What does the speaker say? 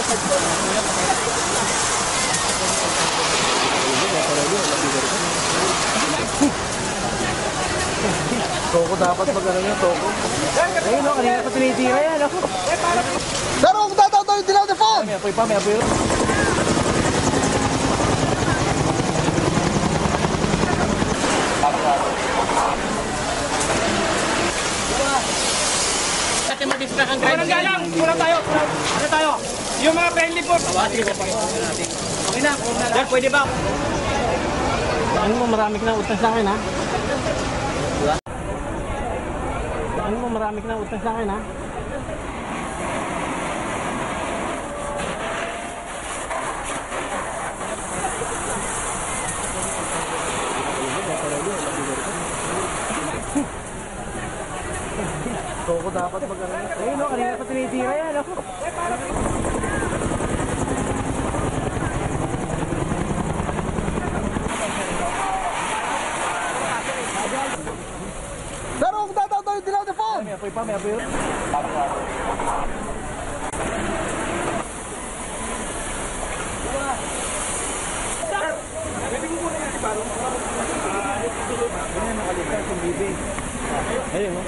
Toko dapat mag-ano nyo, toko. Ayun no, kanina pa tinitira yan. Sir, kung tataw yung dilaw na phone! May apoy pa, may apoy. Walang galang, muna tayo. Ano tayo? Yung mga friendly po. Okay na, Dad, pwede ba? Ano mo, marami ka na utang sa akin, ha? Ano mo, marami ka na utang sa akin, ha? Toko dapat mag-ano. Ayun no, kanina pa tinitira yan. Sir, kung tataw yung dilaw na phone! May apoy pa, may apoy. Ayun no.